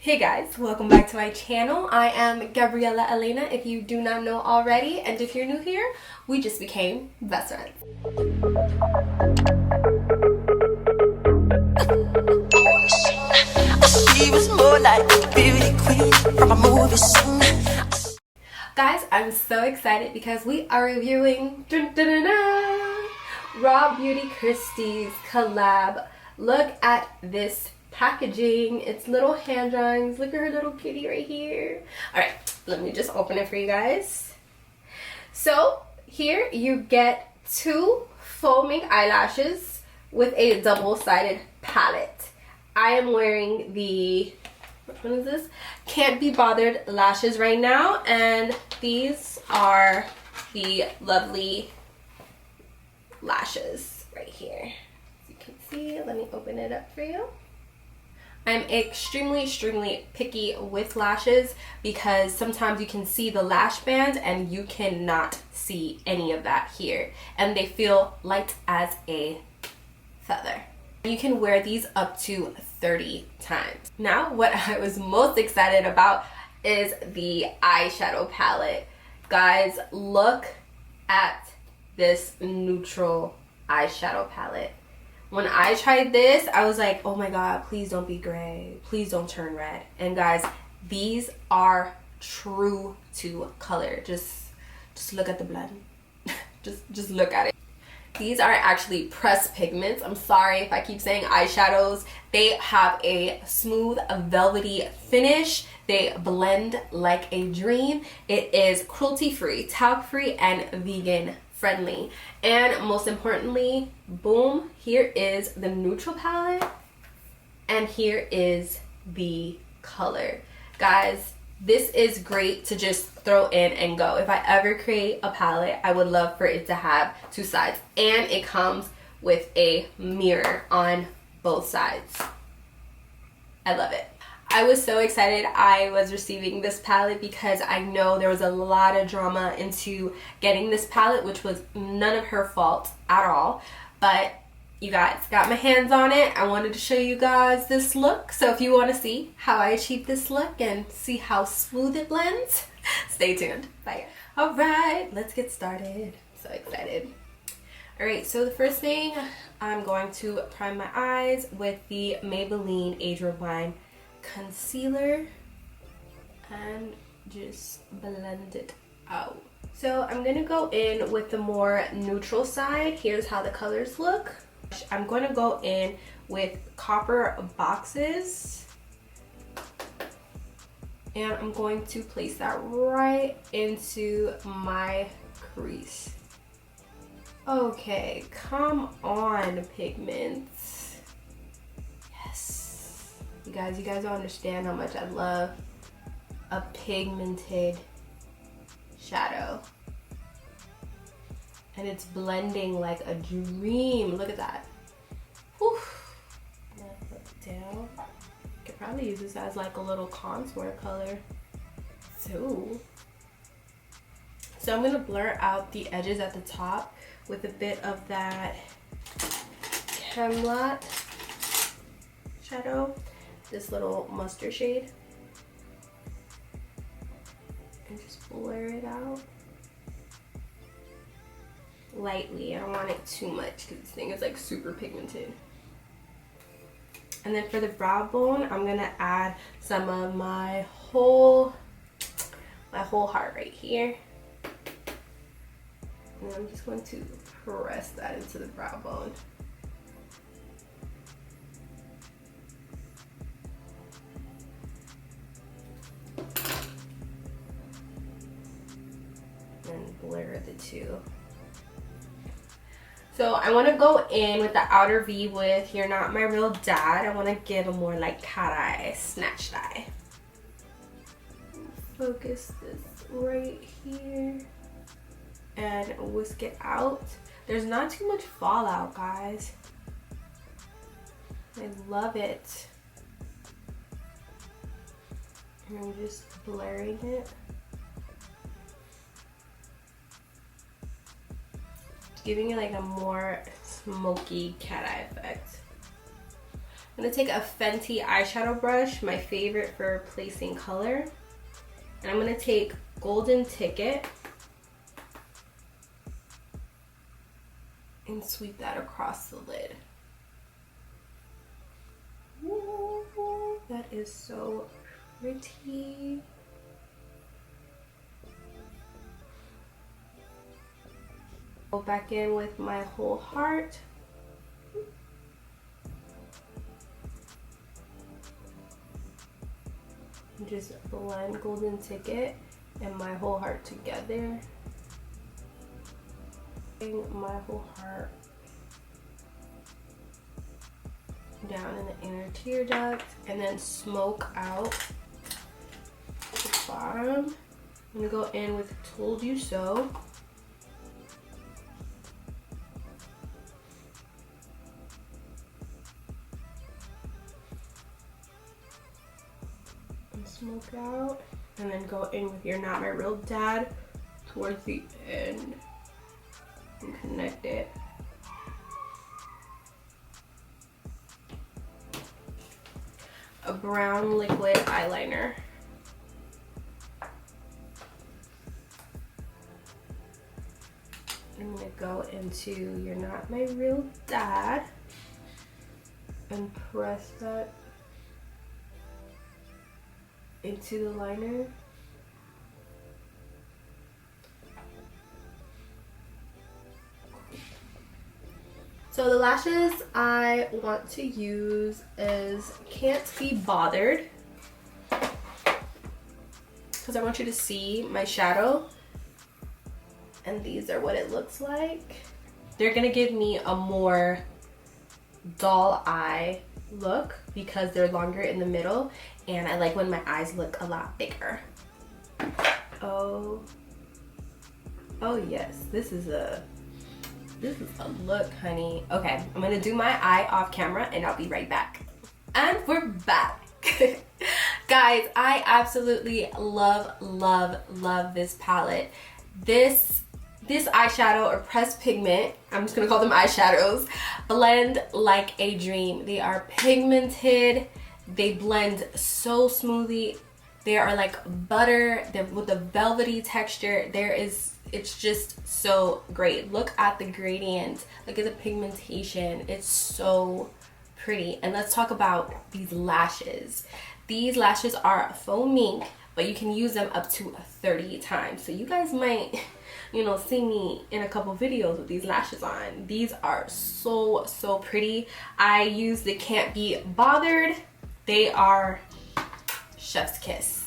Hey guys, welcome back to my channel. I am GabriellaElena if you do not know already, and if you're new here, we just became best friends. She was more like a beauty queen from a movie scene. Guys, I'm so excited because we are reviewing Raw Beauty Christie's collab. Look at this packaging. It's little hand drawings. Look at her little kitty right here. Alright, let me just open it for you guys. So here you get 2 foaming eyelashes with a double-sided palette. I am wearing the, what is this? Can't Be Bothered lashes right now, and these are the lovely lashes right here. As you can see, let me open it up for you. I'm extremely picky with lashes because sometimes you can see the lash band and you cannot see any of that here, and they feel light as a feather. You can wear these up to 30 times. Now, what I was most excited about is the eyeshadow palette. Guys, look at this neutral eyeshadow palette. When I tried this, I was like, oh my god, please don't be gray. Please don't turn red. And guys, these are true to color. Just look at the blend. just look at it. These are actually pressed pigments. I'm sorry if I keep saying eyeshadows. They have a smooth, velvety finish. They blend like a dream. It is cruelty-free, talc-free, and vegan-friendly. And most importantly, boom, here is the neutral palette, and here is the color. Guys, this is great to just throw in and go. If I ever create a palette, I would love for it to have 2 sides. And it comes with a mirror on both sides. I love it. I was so excited I was receiving this palette because I know there was a lot of drama into getting this palette, which was none of her fault at all. But you guys, got my hands on it. I wanted to show you guys this look. So if you want to see how I achieved this look and see how smooth it blends, stay tuned. Bye. All right, let's get started. So excited. All right, so the first thing, I'm going to prime my eyes with the Maybelline Age Rewind concealer and just blend it out. So I'm gonna go in with the more neutral side. Here's how the colors look. I'm going to go in with copper boxes, and I'm going to place that right into my crease. Okay, come on, pigments. Yes. You guys don't understand how much I love a pigmented shadow. And it's blending like a dream. Look at that. Whew. Put it down. Could probably use this as like a little contour color too. So I'm gonna blur out the edges at the top with a bit of that Camelot shadow, this little mustard shade, and just blur it out lightly. I don't want it too much because this thing is like super pigmented. And then for the brow bone, I'm gonna add some of my whole heart right here. And I'm just going to press that into the brow bone. And blur the two. So I want to go in with the outer V with You're Not My Real Dad. I want to give a more like cat eye, snatched eye. Focus this right here and whisk it out. There's not too much fallout, guys. I love it. And I'm just blurring it. Giving it like a more smoky cat eye effect. I'm gonna take a Fenty eyeshadow brush, my favorite for placing color. And I'm gonna take Golden Ticket and sweep that across the lid. Ooh, that is so pretty. Go back in with my Whole Heart. And just blend Golden Ticket and my Whole Heart together. My Whole Heart down in the inner tear duct, and then smoke out the bottom. I'm gonna go in with Told You So. And smoke out, and then go in with You're Not My Real Dad towards the end and connect it. A brown liquid eyeliner. I'm gonna go into You're Not My Real Dad and press that into the liner. So the lashes I want to use is Can't Be Bothered, because I want you to see my shadow, and these are what it looks like. They're gonna give me a more doll eye look because they're longer in the middle, and I like when my eyes look a lot bigger. Oh yes, this is a look, honey. Okay, I'm gonna do my eye off camera and I'll be right back. And we're back. Guys, I absolutely love this palette. This eyeshadow or pressed pigment, I'm just gonna call them eyeshadows, blend like a dream. They are pigmented, they blend so smoothly. They are like butter, they're with a velvety texture. It's just so great. Look at the gradient, look at the pigmentation. It's so pretty. And let's talk about these lashes. These lashes are faux mink, but you can use them up to 30 times. So you guys might, see me in a couple videos with these lashes on. These are so pretty. I use the Can't Be Bothered. They are chef's kiss.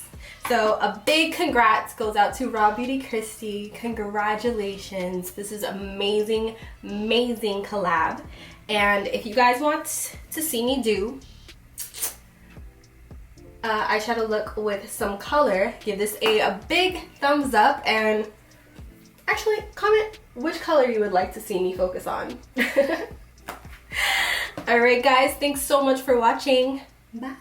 So a big congrats goes out to Raw Beauty Kristi. Congratulations. This is amazing collab. And if you guys want to see me do eyeshadow look with some color, give this a big thumbs up, and actually comment which color you would like to see me focus on. Alright guys, thanks so much for watching. Bye.